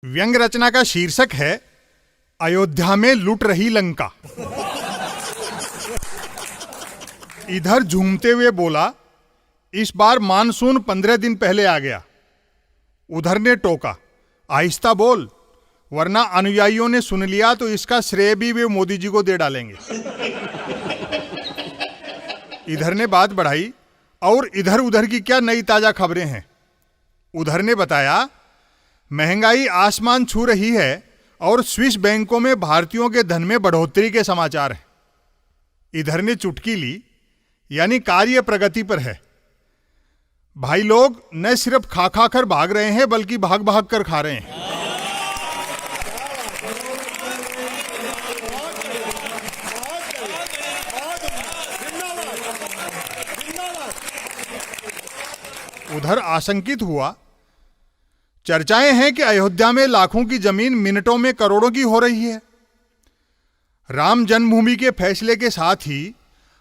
व्यंग रचना का शीर्षक है अयोध्या में लूट रही लंका। इधर झूमते हुए बोला, इस बार मानसून 15 दिन पहले आ गया। उधर ने टोका, आहिस्ता बोल, वरना अनुयायियों ने सुन लिया तो इसका श्रेय भी वे मोदी जी को दे डालेंगे। इधर ने बात बढ़ाई, और इधर उधर की क्या नई ताजा खबरें हैं। उधर ने बताया, महंगाई आसमान छू रही है और स्विस बैंकों में भारतीयों के धन में बढ़ोतरी के समाचार हैं। इधर ने चुटकी ली, यानी कार्य प्रगति पर है। भाई लोग न सिर्फ खा खा कर भाग रहे हैं, बल्कि भाग भाग कर खा रहे हैं। उधर आशंकित हुआ, चर्चाएं हैं कि अयोध्या में लाखों की जमीन मिनटों में करोड़ों की हो रही है। राम जन्मभूमि के फैसले के साथ ही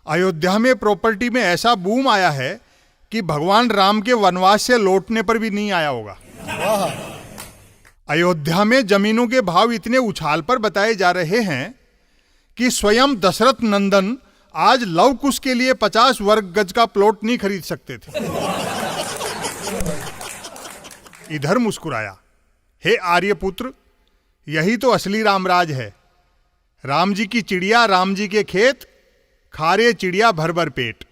अयोध्या में प्रॉपर्टी में ऐसा बूम आया है कि भगवान राम के वनवास से लौटने पर भी नहीं आया होगा। अयोध्या में जमीनों के भाव इतने उछाल पर बताए जा रहे हैं कि स्वयं दशरथ नंदन आज लव कुश के लिए 50 वर्ग गज का प्लॉट नहीं खरीद सकते थे। इधर मुस्कुराया, हे आर्यपुत्र, यही तो असली रामराज है। राम जी की चिड़िया, राम जी के खेत, खारे चिड़िया भर भर पेट।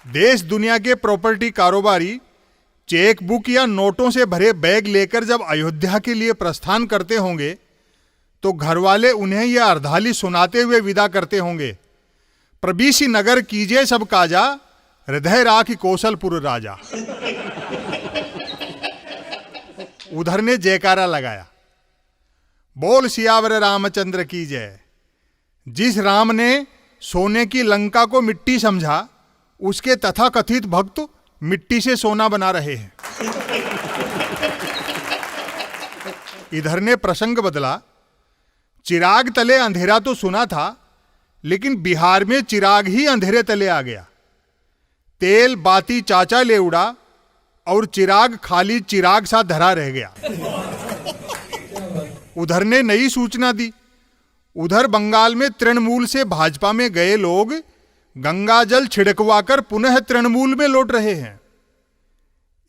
देश दुनिया के प्रॉपर्टी कारोबारी चेक बुक या नोटों से भरे बैग लेकर जब अयोध्या के लिए प्रस्थान करते होंगे तो घरवाले उन्हें यह अर्धाली सुनाते हुए विदा करते होंगे, प्रबीसी नगर कीजिए सब काजा, हृदय राखी कौशलपुर राजा। उधर ने जयकारा लगाया, बोल सियावर रामचंद्र की जय। जिस राम ने सोने की लंका को मिट्टी समझा, उसके तथाकथित भक्त मिट्टी से सोना बना रहे हैं। इधर ने प्रसंग बदला, चिराग तले अंधेरा तो सुना था, लेकिन बिहार में चिराग ही अंधेरे तले आ गया। तेल बाती चाचा ले उड़ा और चिराग खाली चिराग सा धरा रह गया। उधर ने नई सूचना दी, उधर बंगाल में तृणमूल से भाजपा में गए लोग गंगा जल छिड़कवाकर पुनः तृणमूल में लौट रहे हैं।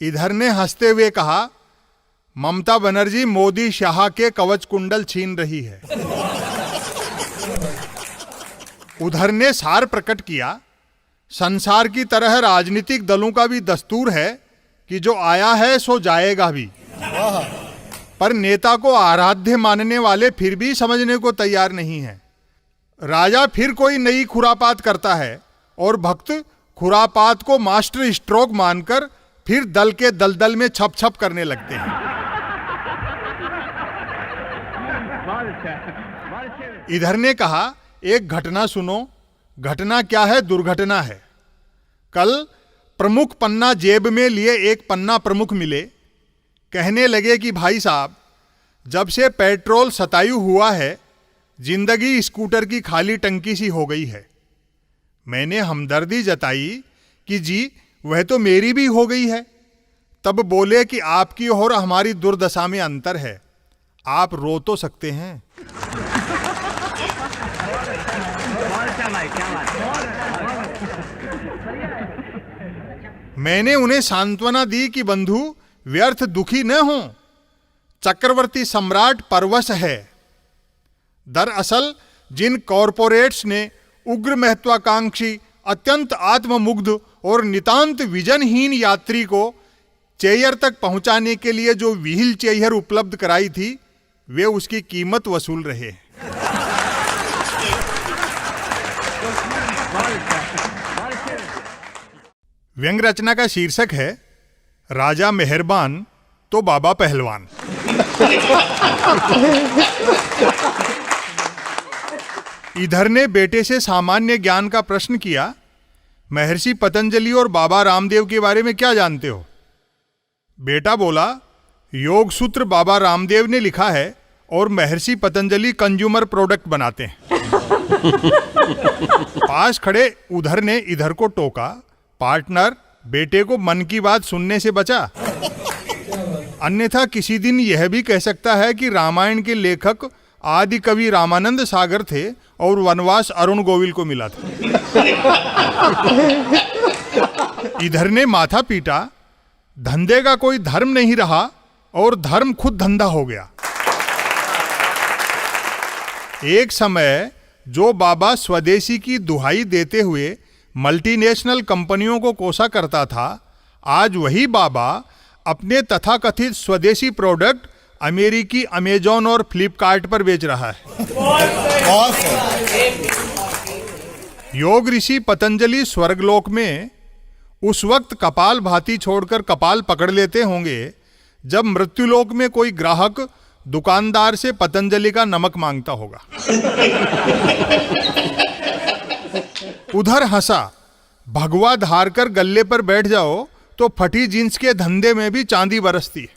इधर ने हंसते हुए कहा, ममता बनर्जी मोदी शाह के कवच कुंडल छीन रही है। उधर ने सार प्रकट किया, संसार की तरह राजनीतिक दलों का भी दस्तूर है कि जो आया है सो जाएगा भी। पर नेता को आराध्य मानने वाले फिर भी समझने को तैयार नहीं है। राजा फिर कोई नई खुरापात करता है और भक्त खुरापात को मास्टर स्ट्रोक मानकर फिर दल के दलदल में छप छप करने लगते हैं। इधर ने कहा, एक घटना सुनो। घटना क्या है? दुर्घटना है। कल प्रमुख पन्ना जेब में लिए एक पन्ना प्रमुख मिले, कहने लगे कि भाई साहब, जब से पेट्रोल सतायु हुआ है, जिंदगी स्कूटर की खाली टंकी सी हो गई है। मैंने हमदर्दी जताई कि जी वह तो मेरी भी हो गई है। तब बोले कि आपकी और हमारी दुर्दशा में अंतर है, आप रो तो सकते हैं। मैंने उन्हें सांत्वना दी कि बंधु व्यर्थ दुखी न हो, चक्रवर्ती सम्राट परवश है। दरअसल जिन कॉरपोरेट्स ने उग्र महत्वाकांक्षी, अत्यंत आत्ममुग्ध और नितांत विजनहीन यात्री को चेयर तक पहुंचाने के लिए जो व्हील चेयर उपलब्ध कराई थी, वे उसकी कीमत वसूल रहे हैं। व्यंग रचना का शीर्षक है राजा मेहरबान तो बाबा पहलवान। इधर ने बेटे से सामान्य ज्ञान का प्रश्न किया, महर्षि पतंजलि और बाबा रामदेव के बारे में क्या जानते हो? बेटा बोला, योग सूत्र बाबा रामदेव ने लिखा है और महर्षि पतंजलि कंज्यूमर प्रोडक्ट बनाते हैं। पास खड़े उधर ने इधर को टोका, पार्टनर, बेटे को मन की बात सुनने से बचा। अन्यथा किसी दिन यह भी कह सकता है कि रामायण के लेखक आदि कवि रामानंद सागर थे और वनवास अरुण गोविल को मिला था। इधर ने माथा पीटा, धंधे का कोई धर्म नहीं रहा और धर्म खुद धंधा हो गया। एक समय जो बाबा स्वदेशी की दुहाई देते हुए मल्टीनेशनल कंपनियों को कोसा करता था, आज वही बाबा अपने तथाकथित स्वदेशी प्रोडक्ट अमेरिकी अमेजॉन और फ्लिपकार्ट पर बेच रहा है। योग ऋषि पतंजलि स्वर्गलोक में उस वक्त कपाल भाती छोड़कर कपाल पकड़ लेते होंगे जब मृत्युलोक में कोई ग्राहक दुकानदार से पतंजलि का नमक मांगता होगा। उधर हंसा, भगवा धार कर गल्ले पर बैठ जाओ तो फटी जींस के धंधे में भी चांदी बरसती है।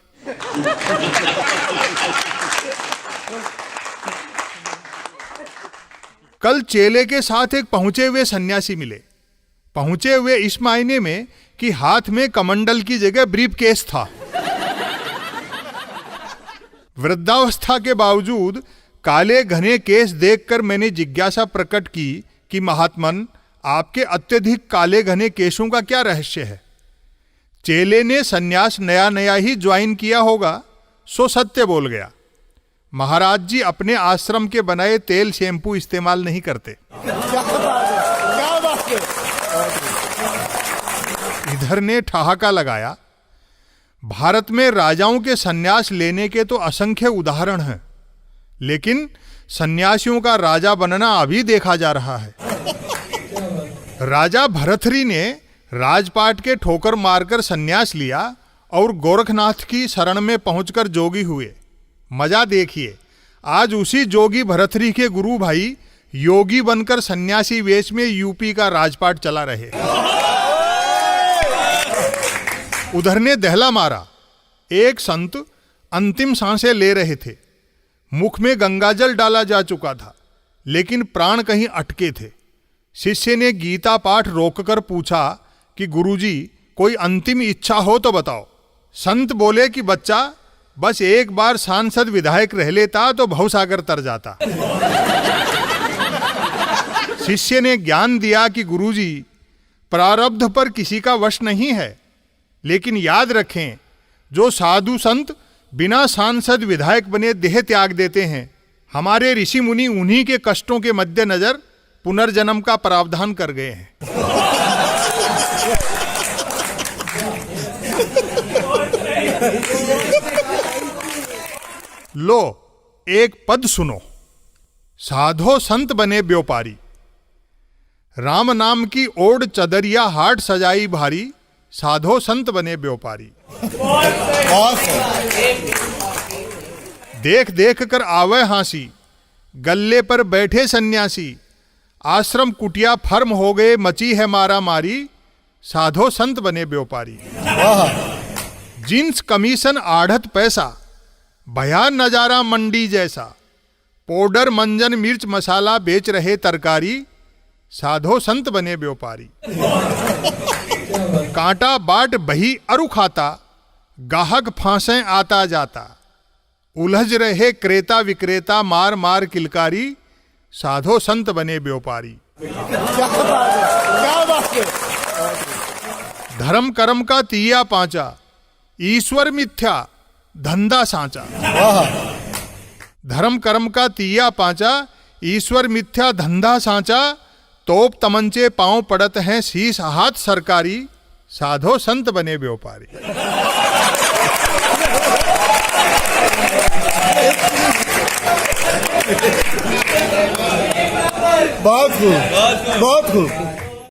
कल चेले के साथ एक पहुंचे हुए सन्यासी मिले। पहुंचे हुए इस मायने में कि हाथ में कमंडल की जगह ब्रीफकेस था। वृद्धावस्था के बावजूद काले घने केस देखकर मैंने जिज्ञासा प्रकट की कि महात्मन, आपके अत्यधिक काले घने केशों का क्या रहस्य है? चेले ने सन्यास नया नया ही ज्वाइन किया होगा, सो सत्य बोल गया। महाराज जी अपने आश्रम के बनाए तेल शैम्पू इस्तेमाल नहीं करते। इधर ने ठहाका लगाया, भारत में राजाओं के सन्यास लेने के तो असंख्य उदाहरण हैं, लेकिन सन्यासियों का राजा बनना अभी देखा जा रहा है। राजा भरथरी ने राजपाट के ठोकर मारकर सन्यास लिया और गोरखनाथ की शरण में पहुंचकर जोगी हुए। मजा देखिए, आज उसी जोगी भरथरी के गुरु भाई योगी बनकर सन्यासी वेश में यूपी का राजपाट चला रहे। उधर ने दहला मारा, एक संत अंतिम सांसें ले रहे थे। मुख में गंगाजल डाला जा चुका था, लेकिन प्राण कहीं अटके थे। शिष्य ने गीता पाठ रोककर पूछा कि गुरुजी, कोई अंतिम इच्छा हो तो बताओ। संत बोले कि बच्चा, बस एक बार सांसद विधायक रह लेता तो भवसागर तर जाता। शिष्य ने ज्ञान दिया कि गुरुजी, प्रारब्ध पर किसी का वश नहीं है, लेकिन याद रखें, जो साधु संत बिना सांसद विधायक बने देह त्याग देते हैं, हमारे ऋषि मुनि उन्हीं के कष्टों के मद्देनजर पुनर्जन्म का प्रावधान कर गए हैं। लो, एक पद सुनो। साधो संत बने व्यापारी, राम नाम की ओढ़ चदरिया हाट सजाई भारी, साधो संत बने व्यापारी। देख देख कर आवे हांसी, गल्ले पर बैठे सन्यासी, आश्रम कुटिया फर्म हो गए मची है मारा मारी, साधो संत बने व्यापारी। जींस कमीशन आढ़त पैसा, भयान नजारा मंडी जैसा, पाउडर मंजन मिर्च मसाला बेच रहे तरकारी, साधो संत बने व्यापारी। कांटा बाट बही अरु खाता, गाहक फांसे आता जाता, उलझ रहे क्रेता विक्रेता मार मार किलकारी, साधो संत बने व्यापारी। धर्म कर्म का तिया पांचा, ईश्वर मिथ्या धंधा सांचा। धर्म कर्म का तिया पांचा, ईश्वर मिथ्या धंधा सांचा, तोप तमंचे पांव पड़त हैं शीश हाथ सरकारी, साधो संत बने व्यापारी। बहुत खूब, बहुत खूब।